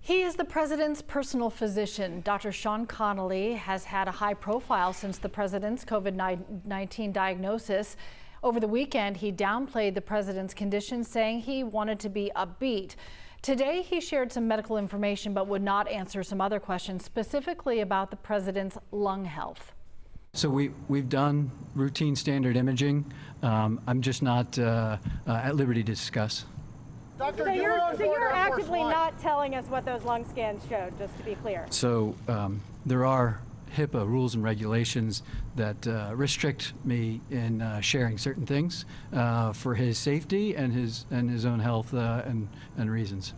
He is the president's personal physician. Dr. Sean Conley has had a high profile since the president's COVID-19 diagnosis. Over the weekend, he downplayed the president's condition, saying he wanted to be upbeat. Today, he shared some medical information but would not answer some other questions, specifically about the president's lung health. So we've done routine standard imaging. I'm just not at liberty to discuss. Doctor, so you're actively not telling us what those lung scans showed, just to be clear. So there are HIPAA rules and regulations that restrict me in sharing certain things for his safety and his own health and reasons.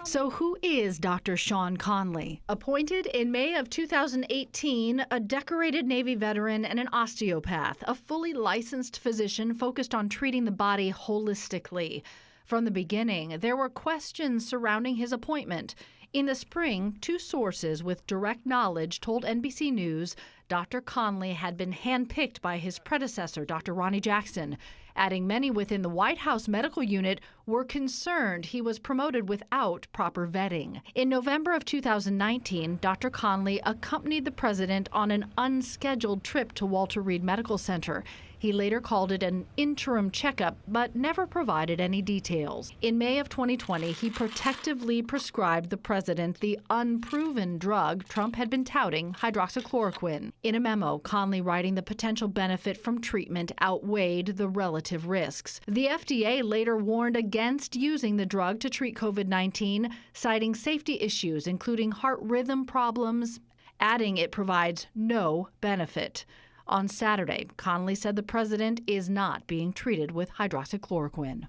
So who is Dr. Sean Conley? Appointed in May of 2018, a decorated Navy veteran and an osteopath, a fully licensed physician focused on treating the body holistically. From the beginning, there were questions surrounding his appointment. In the spring, two sources with direct knowledge told NBC News Dr. Conley had been handpicked by his predecessor, Dr. Ronnie Jackson, adding many within the White House medical unit were concerned he was promoted without proper vetting. In November of 2019, Dr. Conley accompanied the president on an unscheduled trip to Walter Reed Medical Center. He later called it an interim checkup, but never provided any details. In May of 2020, he protectively prescribed the president the unproven drug Trump had been touting, hydroxychloroquine. In a memo, Conley writing the potential benefit from treatment outweighed the relative risks. The FDA later warned against using the drug to treat COVID-19, citing safety issues, including heart rhythm problems, adding it provides no benefit. On Saturday, Conley said the president is not being treated with hydroxychloroquine.